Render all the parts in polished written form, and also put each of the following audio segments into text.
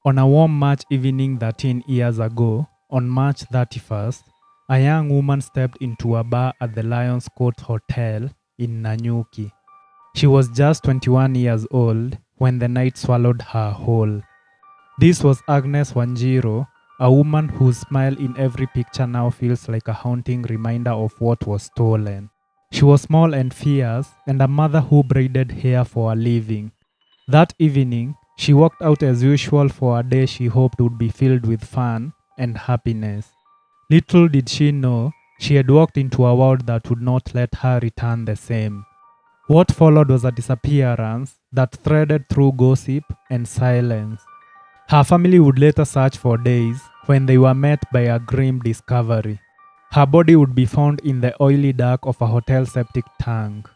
On a warm March evening 13 years ago, on March 31st, a young woman stepped into a bar at the Lions Court Hotel in Nanyuki. She was just 21 years old when the night swallowed her whole. This was Agnes Wanjiru, a woman whose smile in every picture now feels like a haunting reminder of what was stolen. She was small and fierce, and a mother who braided hair for a living. That evening, she walked out as usual for a day she hoped would be filled with fun and happiness. Little did she know, she had walked into a world that would not let her return the same. What followed was a disappearance that threaded through gossip and silence. Her family would later search for days when they were met by a grim discovery. Her body would be found in the oily dark of a hotel septic tank.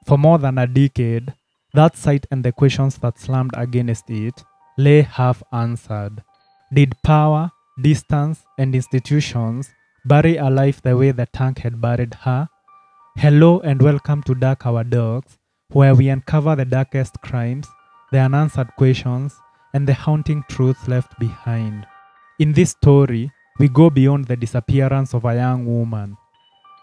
For more than a decade, that sight and the questions that slammed against it lay half answered. Did power, distance, and institutions bury alive the way the tank had buried her? Hello and welcome to Dark Our Dogs, where we uncover the darkest crimes, the unanswered questions, and the haunting truths left behind. In this story, we go beyond the disappearance of a young woman.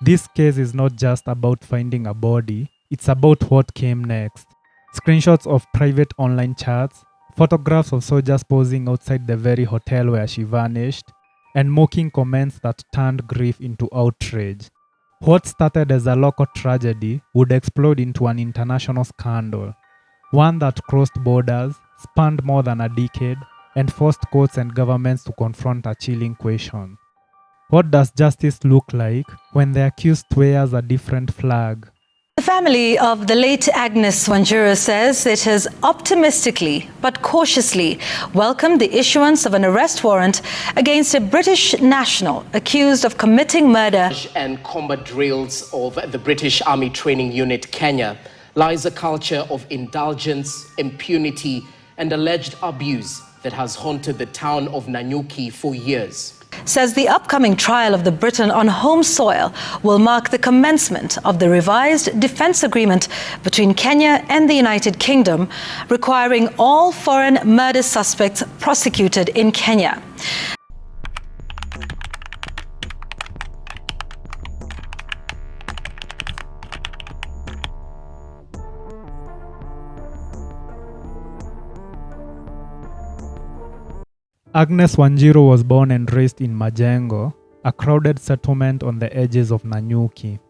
This case is not just about finding a body, it's about what came next. Screenshots of private online chats, photographs of soldiers posing outside the very hotel where she vanished, and mocking comments that turned grief into outrage. What started as a local tragedy would explode into an international scandal, one that crossed borders, spanned more than a decade, and forced courts and governments to confront a chilling question. What does justice look like when the accused wears a different flag? The family of the late Agnes Wanjiru says it has optimistically but cautiously welcomed the issuance of an arrest warrant against a British national accused of committing murder. And combat drills of the British Army Training Unit Kenya lies a culture of indulgence, impunity, and alleged abuse that has haunted the town of Nanyuki for years. Says the upcoming trial of the Briton on home soil will mark the commencement of the revised defense agreement between Kenya and the United Kingdom, requiring all foreign murder suspects prosecuted in Kenya. Agnes Wanjiru was born and raised in Majengo, a crowded settlement on the edges of Nanyuki.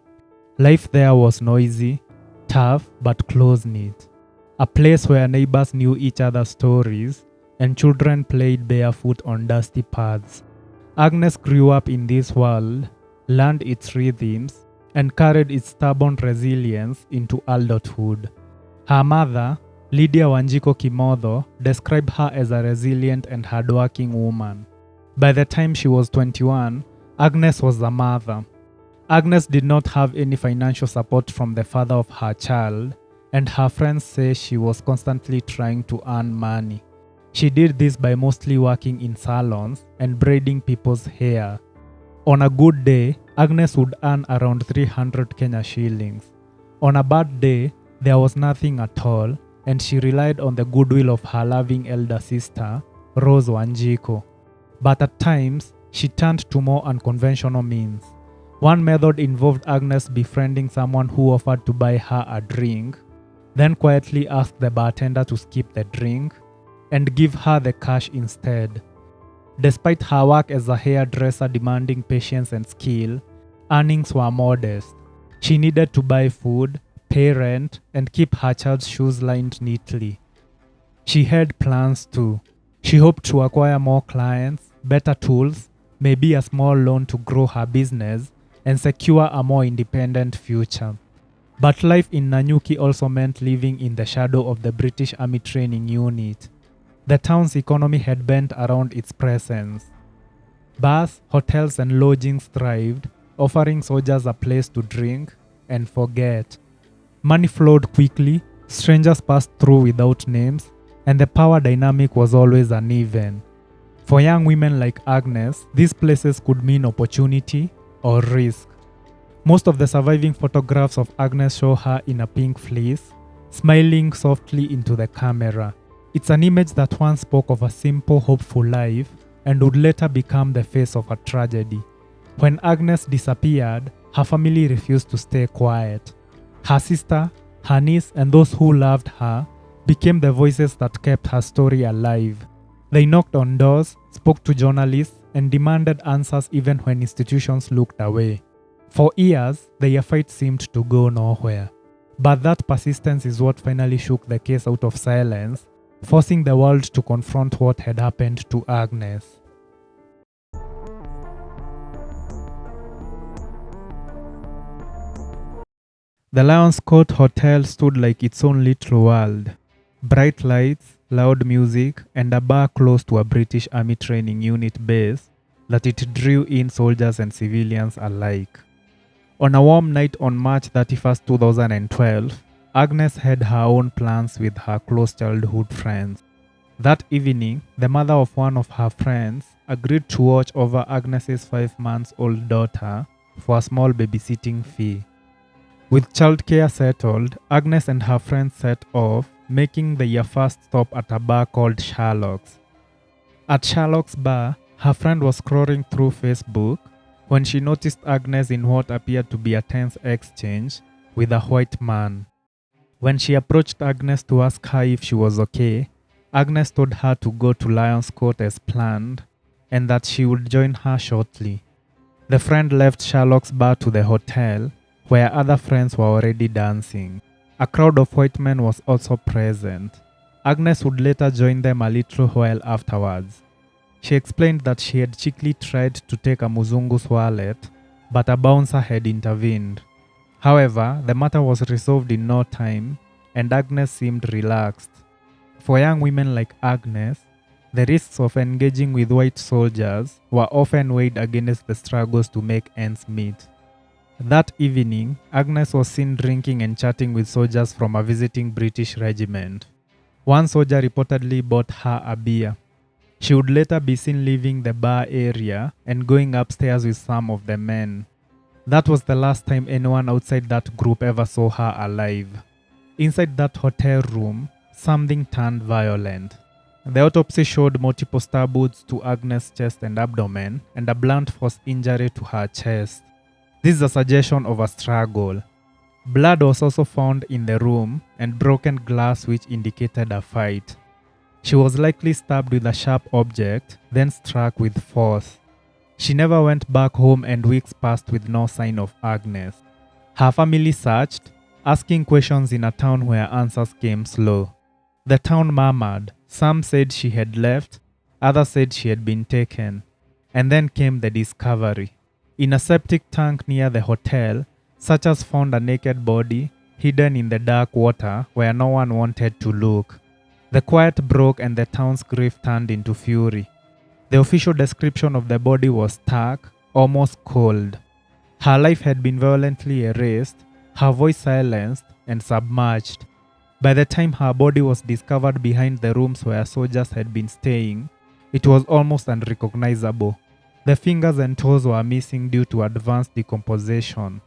Life there was noisy, tough, but close-knit. A place where neighbors knew each other's stories and children played barefoot on dusty paths. Agnes grew up in this world, learned its rhythms, and carried its stubborn resilience into adulthood. Her mother, Lydia Wanjiru Kimotho, described her as a resilient and hardworking woman. By the time she was 21, Agnes was a mother. Agnes did not have any financial support from the father of her child, and her friends say she was constantly trying to earn money. She did this by mostly working in salons and braiding people's hair. On a good day, Agnes would earn around 300 Kenya shillings. On a bad day, there was nothing at all, and she relied on the goodwill of her loving elder sister, Rose Wanjiru. But at times, she turned to more unconventional means. One method involved Agnes befriending someone who offered to buy her a drink, then quietly asked the bartender to skip the drink and give her the cash instead. Despite her work as a hairdresser demanding patience and skill, earnings were modest. She needed to buy food, pay rent, and keep her child's shoes lined neatly. She had plans too. She hoped to acquire more clients, better tools, maybe a small loan to grow her business, and secure a more independent future. But life in Nanyuki also meant living in the shadow of the British Army Training Unit. The town's economy had bent around its presence. Bars, hotels, and lodgings thrived, offering soldiers a place to drink and forget. Money flowed quickly, strangers passed through without names, and the power dynamic was always uneven. For young women like Agnes, these places could mean opportunity or risk. Most of the surviving photographs of Agnes show her in a pink fleece, smiling softly into the camera. It's an image that once spoke of a simple, hopeful life and would later become the face of a tragedy. When Agnes disappeared, her family refused to stay quiet. Her sister, her niece, and those who loved her became the voices that kept her story alive. They knocked on doors, spoke to journalists, and demanded answers even when institutions looked away. For years, their fight seemed to go nowhere. But that persistence is what finally shook the case out of silence, forcing the world to confront what had happened to Agnes. The Lions Court Hotel stood like its own little world. Bright lights, loud music, and a bar close to a British Army training unit base that it drew in soldiers and civilians alike. On a warm night on March 31st, 2012, Agnes had her own plans with her close childhood friends. That evening, the mother of one of her friends agreed to watch over Agnes's 5-month-old daughter for a small babysitting fee. With childcare settled, Agnes and her friends set off, making their first stop at a bar called Sherlock's. At Sherlock's bar, her friend was scrolling through Facebook when she noticed Agnes in what appeared to be a tense exchange with a white man. When she approached Agnes to ask her if she was okay, Agnes told her to go to Lions Court as planned and that she would join her shortly. The friend left Sherlock's bar to the hotel, where other friends were already dancing. A crowd of white men was also present. Agnes would later join them a little while afterwards. She explained that she had cheekily tried to take a Muzungu's wallet, but a bouncer had intervened. However, the matter was resolved in no time, and Agnes seemed relaxed. For young women like Agnes, the risks of engaging with white soldiers were often weighed against the struggles to make ends meet. That evening, Agnes was seen drinking and chatting with soldiers from a visiting British regiment. One soldier reportedly bought her a beer. She would later be seen leaving the bar area and going upstairs with some of the men. That was the last time anyone outside that group ever saw her alive. Inside that hotel room, something turned violent. The autopsy showed multiple stab wounds to Agnes' chest and abdomen and a blunt force injury to her chest. This is a suggestion of a struggle. Blood was also found in the room and broken glass, which indicated a fight. She was likely stabbed with a sharp object, then struck with force. She never went back home, and weeks passed with no sign of Agnes. Her family searched, asking questions in a town where answers came slow. The town murmured. Some said she had left, others said she had been taken. And then came the discovery. In a septic tank near the hotel, searchers found a naked body hidden in the dark water where no one wanted to look. The quiet broke and the town's grief turned into fury. The official description of the body was stark, almost cold. Her life had been violently erased, her voice silenced and submerged. By the time her body was discovered behind the rooms where soldiers had been staying, it was almost unrecognizable. The fingers and toes were missing due to advanced decomposition.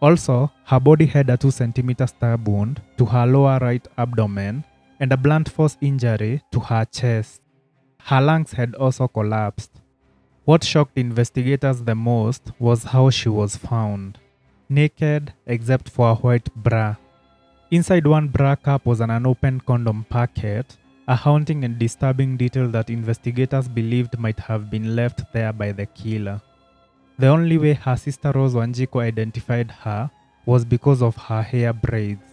Also, her body had a 2-centimeter stab wound to her lower right abdomen and a blunt force injury to her chest. Her lungs had also collapsed. What shocked investigators the most was how she was found. Naked except for a white bra. Inside one bra cup was an unopened condom packet, a haunting and disturbing detail that investigators believed might have been left there by the killer. The only way her sister Rose Wanjiru identified her was because of her hair braids.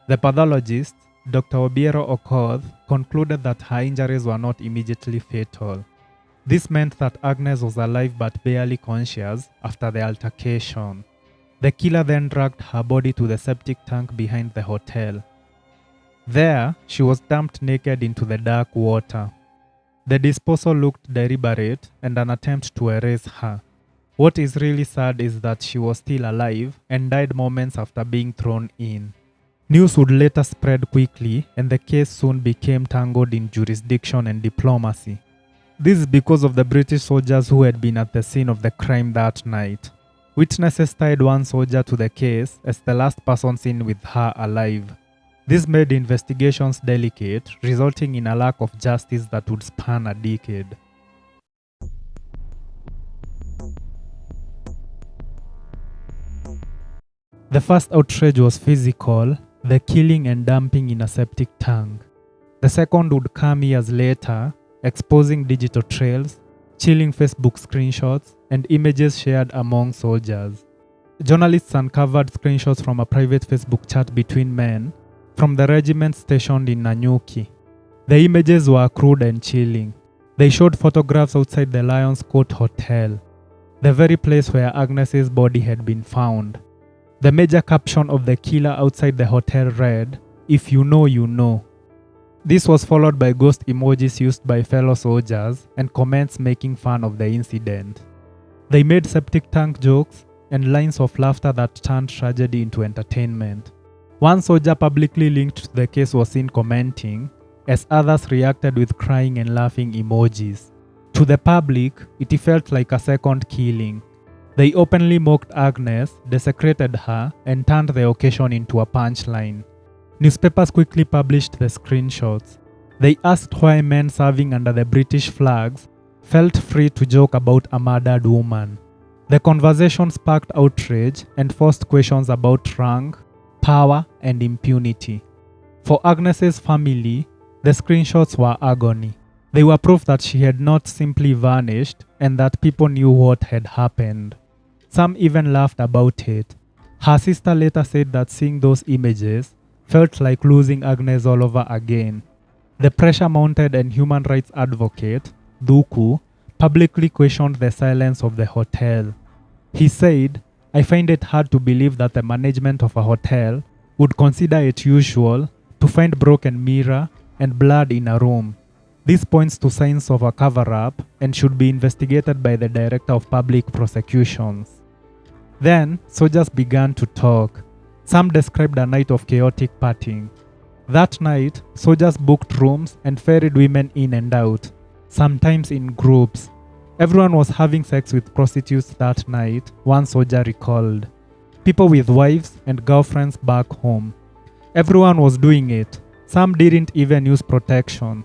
The pathologist, Dr. Obiero Okoth, concluded that her injuries were not immediately fatal. This meant that Agnes was alive but barely conscious after the altercation. The killer then dragged her body to the septic tank behind the hotel. There, she was dumped naked into the dark water. The disposal looked deliberate and an attempt to erase her. What is really sad is that she was still alive and died moments after being thrown in. News would later spread quickly, and the case soon became tangled in jurisdiction and diplomacy. This is because of the British soldiers who had been at the scene of the crime that night. Witnesses tied one soldier to the case as the last person seen with her alive. This made investigations delicate, resulting in a lack of justice that would span a decade. The first outrage was physical, the killing and dumping in a septic tank. The second would come years later, exposing digital trails, chilling Facebook screenshots, and images shared among soldiers. Journalists uncovered screenshots from a private Facebook chat between men from the regiment stationed in Nanyuki. The images were crude and chilling. They showed photographs outside the Lion's Court Hotel, the very place where Agnes's body had been found. The major caption of the killer outside the hotel read, "If you know, you know." This was followed by ghost emojis used by fellow soldiers and comments making fun of the incident. They made septic tank jokes and lines of laughter that turned tragedy into entertainment. One soldier publicly linked to the case was seen commenting, as others reacted with crying and laughing emojis. To the public, it felt like a second killing. They openly mocked Agnes, desecrated her, and turned the occasion into a punchline. Newspapers quickly published the screenshots. They asked why men serving under the British flags felt free to joke about a murdered woman. The conversation sparked outrage and forced questions about rank, power, and impunity. For Agnes's family, the screenshots were agony. They were proof that she had not simply vanished and that people knew what had happened. Some even laughed about it. Her sister later said that seeing those images felt like losing Agnes all over again. The pressure mounted and human rights advocate, Duku, publicly questioned the silence of the hotel. He said, "I find it hard to believe that the management of a hotel would consider it usual to find broken mirror and blood in a room. This points to signs of a cover-up and should be investigated by the Director of Public Prosecutions." Then, soldiers began to talk. Some described a night of chaotic partying. That night, soldiers booked rooms and ferried women in and out, sometimes in groups. Everyone was having sex with prostitutes that night, one soldier recalled. People with wives and girlfriends back home. Everyone was doing it. Some didn't even use protection.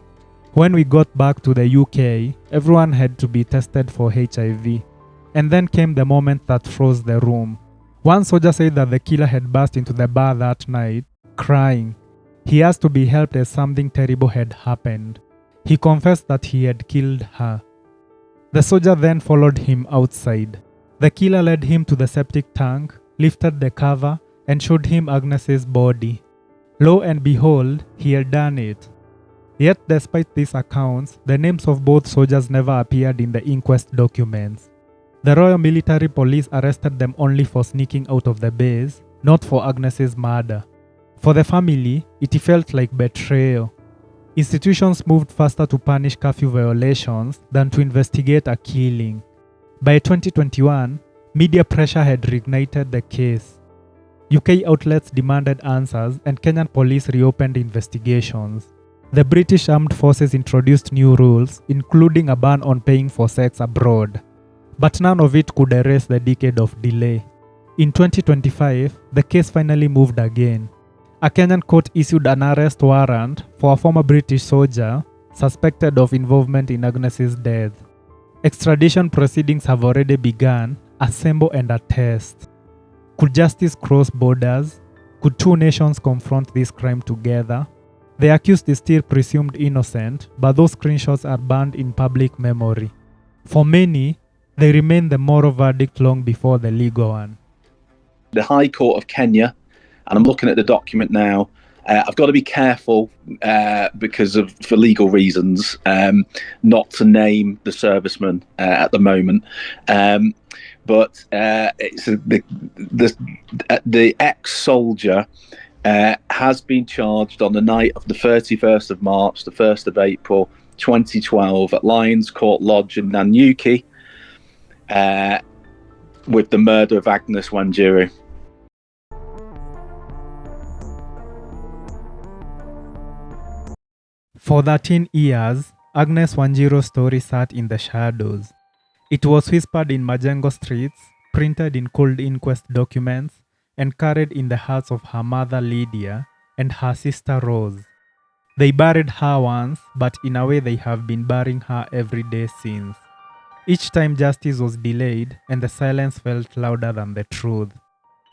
When we got back to the UK, everyone had to be tested for HIV. And then came the moment that froze the room. One soldier said that the killer had burst into the bar that night, crying. He asked to be helped as something terrible had happened. He confessed that he had killed her. The soldier then followed him outside. The killer led him to the septic tank, lifted the cover, and showed him Agnes's body. Lo and behold, he had done it. Yet despite these accounts, the names of both soldiers never appeared in the inquest documents. The Royal Military Police arrested them only for sneaking out of the base, not for Agnes's murder. For the family, it felt like betrayal. Institutions moved faster to punish curfew violations than to investigate a killing. By 2021, media pressure had reignited the case. UK outlets demanded answers and Kenyan police reopened investigations. The British Armed Forces introduced new rules, including a ban on paying for sex abroad. But none of it could erase the decade of delay. In 2025, the case finally moved again. A Kenyan court issued an arrest warrant for a former British soldier suspected of involvement in Agnes's death. Extradition proceedings have already begun, assemble and attest. Could justice cross borders? Could two nations confront this crime together? The accused is still presumed innocent, but those screenshots are burned in public memory. For many, they remain the moral verdict long before the legal one. The High Court of Kenya, and I'm looking at the document now, I've got to be careful for legal reasons not to name the serviceman at the moment. But it's the ex-soldier has been charged on the night of the 31st of March, the 1st of April 2012 at Lions Court Lodge in Nanyuki with the murder of Agnes Wanjiru. For 13 years, Agnes Wanjiru's story sat in the shadows. It was whispered in Majengo streets, printed in cold inquest documents, and carried in the hearts of her mother Lydia and her sister Rose. They buried her once, but in a way they have been burying her every day since. Each time justice was delayed and the silence felt louder than the truth.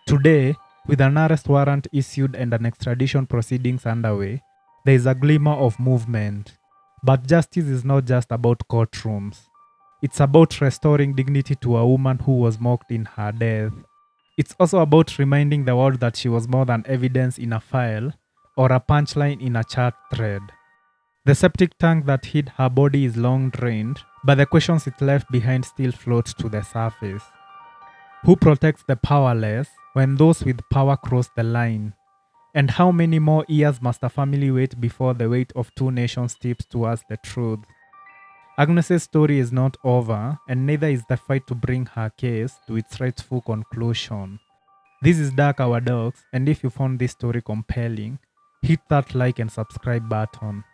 Today, with an arrest warrant issued and an extradition proceedings underway, there is a glimmer of movement. But justice is not just about courtrooms. It's about restoring dignity to a woman who was mocked in her death. It's also about reminding the world that she was more than evidence in a file or a punchline in a chat thread. The septic tank that hid her body is long drained, but the questions it left behind still float to the surface. Who protects the powerless when those with power cross the line? And how many more years must a family wait before the weight of two nations tips towards the truth? Agnes's story is not over, and neither is the fight to bring her case to its rightful conclusion. This is Dark Our Dogs, and if you found this story compelling, hit that like and subscribe button.